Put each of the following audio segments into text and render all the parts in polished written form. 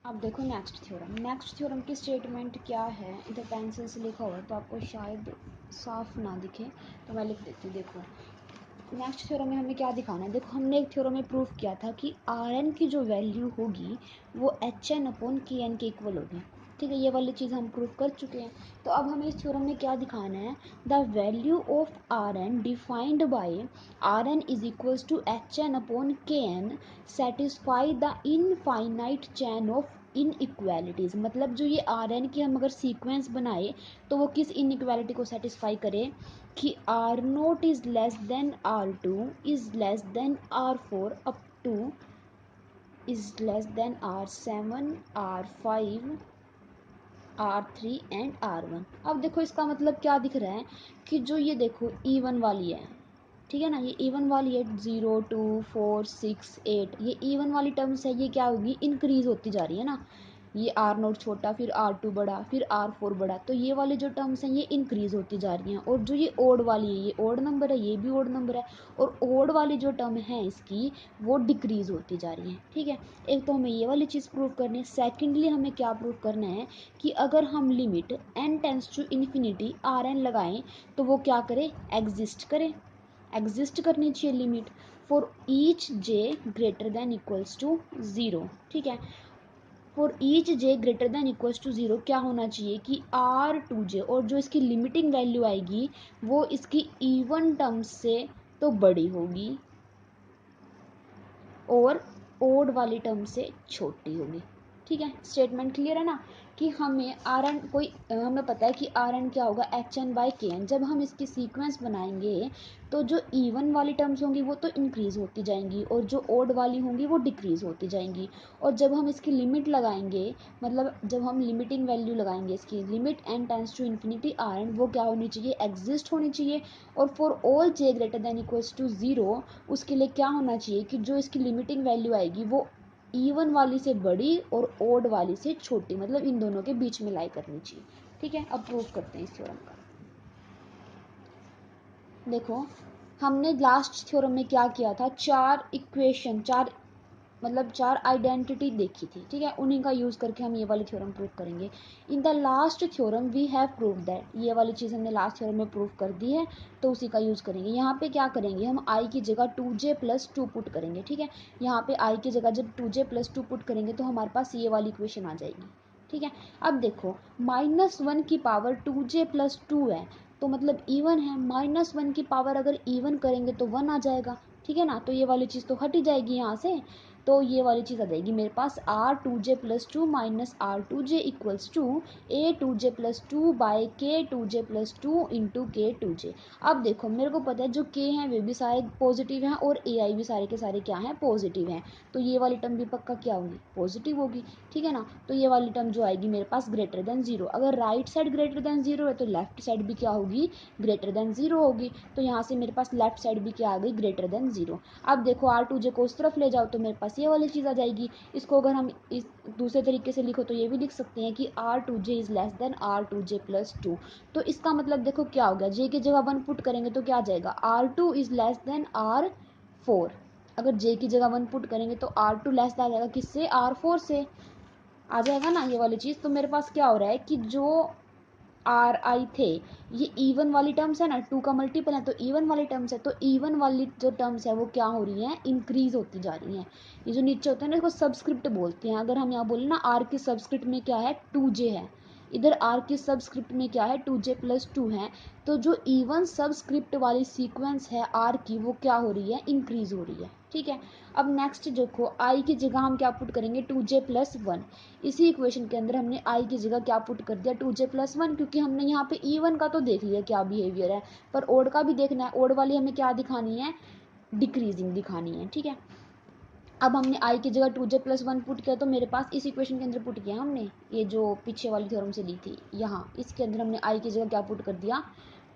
अब देखो next theorem की स्टेटमेंट क्या है। इधर पेंसिल से लिखा हुआ है तो आपको शायद साफ ना दिखे, तो मैं लिख देती हूँ। देखो नेक्स्ट थ्योरम में हमें क्या दिखाना है। देखो हमने एक थ्योरम में प्रूफ किया था कि आर एन की जो वैल्यू होगी वो H N upon K N के इक्वल होगी। ठीक है, ये वाली चीज़ हम प्रूफ कर चुके हैं। तो अब हमें इस थ्योरम में क्या दिखाना है। The value of R N defined by R N is equals to H N upon K N satisfy the infinite chain of inequalities. मतलब जो ये आर एन की हम अगर सीक्वेंस बनाए तो वो किस इनइक्वालिटी को सेटिस्फाई करे कि R naught is less than R two is less than R four up to is less than R seven R five R three and R one. अब देखो इसका मतलब क्या दिख रहा है कि जो ये देखो E1 वाली है, ठीक है ना, ये E1 वाली है 0 2 4 6 8, ये E1 वाली टर्म्स है, ये क्या होगी, इंक्रीज होती जा रही है ना। ये आर नोट छोटा, फिर R2 बड़ा, फिर R4 बड़ा, तो ये वाली जो टर्म्स हैं ये इंक्रीज होती जा रही हैं। और जो ये ओड वाली है, ये ओड नंबर है, ये भी ओड नंबर है, और ओड वाली जो टर्म है इसकी वो डिक्रीज होती जा रही है। ठीक है, एक तो हमें ये वाली चीज़ प्रूव करनी है। सेकेंडली हमें क्या प्रूव करना है कि अगर हम limit n tends to infinity R N लगाएं तो वो क्या करे, एग्जिस्ट करे, एग्जिस्ट करनी चाहिए limit for each J greater than equals to zero. ठीक है, for each J greater than equals to zero क्या होना चाहिए कि आर टू जे, और जो इसकी लिमिटिंग वैल्यू आएगी वो इसकी इवन टर्म्स से तो बड़ी होगी और ओड वाली टर्म से छोटी होगी। ठीक है, स्टेटमेंट क्लियर है ना कि हमें आर एन हमें पता है कि आर एन क्या होगा, एच एन बाई के एन। जब हम इसकी सीक्वेंस बनाएंगे तो जो इवन वाली टर्म्स होंगी वो तो इंक्रीज होती जाएंगी और जो ओड वाली होंगी वो डिक्रीज होती जाएंगी। और जब हम इसकी लिमिट लगाएंगे, मतलब जब हम लिमिटिंग वैल्यू लगाएंगे, इसकी limit N tends to infinity R N, वो क्या होनी चाहिए, एग्जिस्ट होनी चाहिए। और for all J greater than equals to zero उसके लिए क्या होना चाहिए कि जो इसकी लिमिटिंग वैल्यू आएगी वो इवन वाली से बड़ी और ओड वाली से छोटी, मतलब इन दोनों के बीच में लाई करनी चाहिए। ठीक है, अब प्रूव करते हैं इस थ्योरम का। देखो हमने लास्ट थ्योरम में क्या किया था, चार इक्वेशन, चार आइडेंटिटी देखी थी। ठीक है, उन्हीं का यूज करके हम ये वाली थ्योरम प्रूव करेंगे। In the last theorem we have prove that, ये वाली चीज़ हमने लास्ट थ्योरम में प्रूव कर दी है तो उसी का यूज करेंगे। यहाँ पे क्या करेंगे, हम आई की जगह 2j+2 पुट करेंगे। ठीक है, यहाँ पे आई की जगह जब 2j+2 पुट करेंगे तो हमारे पास ये वाली इक्वेशन आ जाएगी। ठीक है, अब देखो -1 की पावर 2j+2 है तो मतलब इवन है, -1 की पावर अगर इवन करेंगे तो 1 आ जाएगा। ठीक है ना, तो ये वाली चीज़ तो हट ही जाएगी यहाँ से, तो ये वाली चीज़ आ जाएगी मेरे पास R2j+2 minus R2j equals to A2j+2 by K2j+2 into K2j। अब देखो मेरे को पता है जो K हैं वे भी सारे पॉजिटिव हैं और AI भी सारे के सारे क्या हैं, पॉजिटिव हैं, तो ये वाली टर्म भी पक्का क्या होगी, पॉजिटिव होगी। ठीक है ना, तो ये वाली टर्म जो आएगी मेरे पास ग्रेटर देन ज़ीरो। अगर right side greater than zero है तो लेफ्ट साइड भी क्या होगी, ग्रेटर देन ज़ीरो होगी। तो यहाँ से मेरे पास लेफ्ट साइड भी क्या आ गई, ग्रेटर देन ज़ीरो। अब देखो R2j को उस तरफ ले जाओ तो मेरे पास ये वाली चीज़ आ जाएगी। इसको अगर हम इस दूसरे तरीके से लिखो तो ये भी लिख सकते हैं कि R2j is less than R2j+2। तो इसका मतलब देखो क्या हो गया, j की जगह 1 पुट करेंगे तो क्या आ जाएगा, R2 is less than R4। अगर j की जगह 1 पुट करेंगे तो R2 लेस आ जाएगा किससे, R4 से आ जाएगा ना ये वाली चीज़। तो मेरे पास क्या हो रहा है कि जो आर आई थे ये इवन वाली टर्म्स है ना, 2 का मल्टीपल है तो इवन वाली टर्म्स है, तो इवन वाली जो टर्म्स है वो क्या हो रही हैं, इंक्रीज होती जा रही हैं। ये जो नीचे होता है ना इसको सबस्क्रिप्ट बोलते हैं। अगर हम यहाँ बोले ना आर की सबस्क्रिप्ट में क्या है, 2j है, इधर आर की सबस्क्रिप्ट में क्या है, 2j+2 है, तो जो इवन सबस्क्रिप्ट वाली सीक्वेंस है आर की वो क्या हो रही है, इंक्रीज हो रही है। ठीक है, अब नेक्स्ट देखो आई की जगह हम क्या पुट करेंगे, 2j+1। इसी इक्वेशन के अंदर हमने आई की जगह क्या पुट कर दिया, 2j+1, क्योंकि हमने यहाँ पे इवन का तो देख लिया क्या बिहेवियर है, पर ओड का भी देखना है। ओड वाली हमें क्या दिखानी है, डिक्रीजिंग दिखानी है। ठीक है, अब हमने आई की जगह 2j+1 पुट किया तो मेरे पास इस इक्वेशन के अंदर पुट किया हमने, ये जो पीछे वाली थ्योरम से ली थी, यहाँ इसके अंदर हमने आई की जगह क्या पुट कर दिया,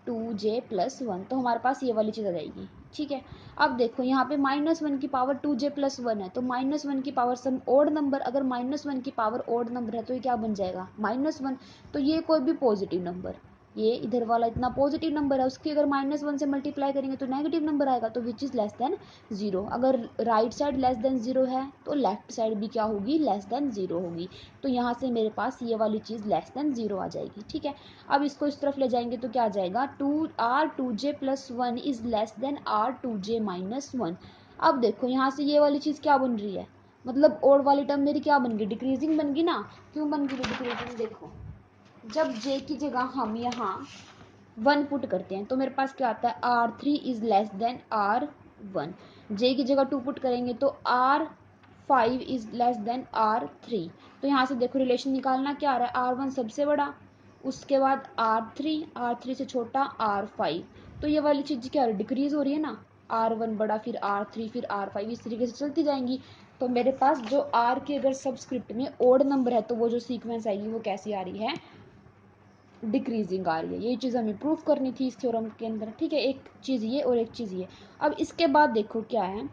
2j+1, तो हमारे पास ये वाली चीज़ आ जाएगी। ठीक है, अब देखो यहाँ पे -1 की पावर 2j+1 है तो -1 की पावर सम ओड नंबर, अगर -1 की पावर ओड नंबर है तो ये क्या बन जाएगा, -1, तो ये कोई भी पॉजिटिव नंबर, ये इधर वाला इतना पॉजिटिव नंबर है, उसकी अगर -1 से मल्टीप्लाई करेंगे तो नेगेटिव नंबर आएगा, तो विच इज़ लेस देन 0। अगर राइट साइड लेस देन 0 है तो लेफ्ट साइड भी क्या होगी, लेस देन 0 होगी। तो यहाँ से मेरे पास ये वाली चीज़ लेस देन 0 आ जाएगी। ठीक है, अब इसको इस तरफ ले जाएंगे तो क्या आ जाएगा, R2j + 1 is less than R2j - 1। अब देखो यहाँ से ये वाली चीज़ क्या बन रही है, मतलब ओड वाली टर्म मेरी क्या बन गई, डिक्रीजिंग बन गई ना। क्यों बन गई डिक्रीजिंग, देखो जब j की जगह हम यहाँ 1 पुट करते हैं तो मेरे पास क्या आता है, R3 is less then R1। j की जगह 2 पुट करेंगे तो R5 is less then R3। तो यहाँ से देखो रिलेशन निकालना क्या आ रहा है, R1 सबसे बड़ा, उसके बाद R3 से छोटा R5। तो ये वाली चीज़ क्या डिक्रीज हो रही है ना, R1 बड़ा, फिर R3, फिर R5, इस तरीके से चलती जाएंगी। तो मेरे पास जो R के अगर सबस्क्रिप्ट में ओड नंबर है तो वो जो सीक्वेंस आएगी वो कैसी आ रही है, डिक्रीजिंग आ रही है। ये चीज़ हमें प्रूफ करनी थी इस थ्योरम के अंदर। ठीक है, एक चीज़ ये और एक चीज़ ये। अब इसके बाद देखो क्या है,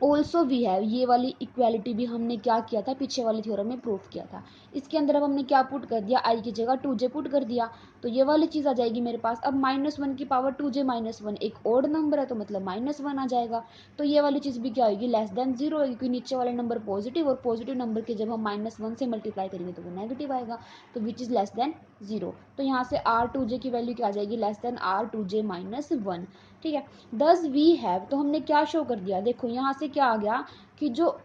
ऑल्सो वी हैव, ये वाली इक्वालिटी भी हमने क्या किया था, पीछे वाली थ्योरम में प्रूफ किया था। इसके अंदर अब हमने क्या पुट कर दिया, आई की जगह 2j पुट कर दिया, तो ये वाली चीज़ आ जाएगी मेरे पास। अब -1 की पावर 2j - 1 एक ओड नंबर है तो मतलब -1 आ जाएगा। तो ये वाली चीज़ भी क्या होगी, लेस देन 0 होगी, क्योंकि नीचे वाले नंबर पॉजिटिव, और पॉजिटिव नंबर के जब हम -1 से मल्टीप्लाई करेंगे तो वो नेगेटिव आएगा, तो विच इज़ लेस देन 0। तो यहाँ से R2j की वैल्यू क्या आ जाएगी, लेस देन R2j - 1। ठीक है, दस वी हैव, तो हमने क्या शो कर दिया, देखो यहाँ से क्या आ गया कि जो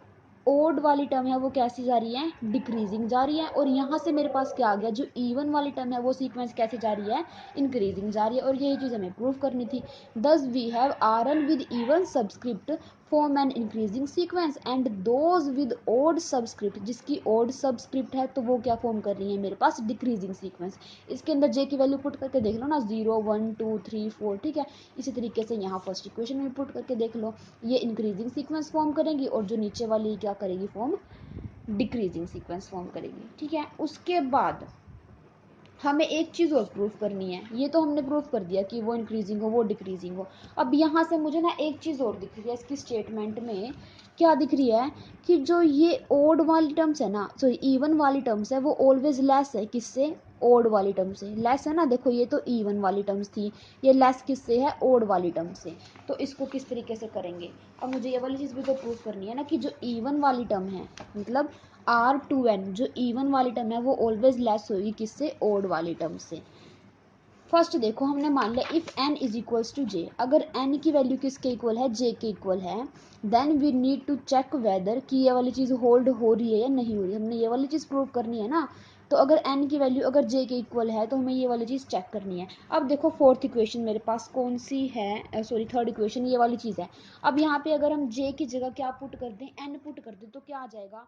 ओड वाली टर्म है वो कैसी जा रही है, डिक्रीजिंग जा रही है, और यहाँ से मेरे पास क्या आ गया, जो इवन वाली टर्म है वो सीक्वेंस कैसे जा रही है, इंक्रीजिंग जा रही है। और यही चीज़ हमें प्रूव करनी थी। Thus we have Rn with even subscript form an increasing sequence and those with odd subscript, जिसकी ओड सबस्क्रिप्ट है तो वो क्या फॉर्म कर रही है मेरे पास, डिक्रीजिंग सीक्वेंस। इसके अंदर जे की वैल्यू पुट करके देख लो ना, 0 1 2 3 4। ठीक है, इसी तरीके से यहाँ फर्स्ट इक्वेशन में पुट करके देख लो, ये इंक्रीजिंग सीक्वेंस फॉर्म करेंगी और जो नीचे वाली क्या करेगी, फॉर्म डिक्रीजिंग सीक्वेंस फॉर्म करेगी। ठीक है, उसके बाद हमें एक चीज़ और प्रूफ करनी है। ये तो हमने प्रूफ कर दिया कि वो इंक्रीजिंग हो वो डिक्रीजिंग हो। अब यहाँ से मुझे ना एक चीज़ और दिख रही है इसकी स्टेटमेंट में, क्या दिख रही है कि जो ये ओड वाली टर्म्स है ना, सॉरी इवन वाली टर्म्स है, वो ऑलवेज लेस है किससे, ओड वाली टर्म से लेस है ना। देखो ये तो इवन वाली टर्म्स थी, ये लेस किससे है, ओड वाली टर्म से। तो इसको किस तरीके से करेंगे, अब मुझे ये वाली चीज़ भी तो प्रूफ करनी है ना कि जो इवन वाली टर्म है, मतलब R2n जो इवन वाली टर्म है वो ऑलवेज लेस होगी किससे, ओड वाली टर्म से। फर्स्ट देखो हमने मान लिया if n is equals to j, अगर n की वैल्यू किसके इक्वल है, j के इक्वल है, then we need to check whether कि ये वाली चीज़ होल्ड हो रही है या नहीं हो रही है। हमने ये वाली चीज़ प्रूव करनी है ना। तो अगर n की वैल्यू अगर j के इक्वल है तो हमें ये वाली चीज़ चेक करनी है। अब देखो फोर्थ इक्वेशन मेरे पास कौन सी है, सॉरी थर्ड इक्वेशन ये वाली चीज़ है। अब यहाँ पे अगर हम j की जगह क्या पुट कर दें, n पुट कर दें तो क्या आ जाएगा,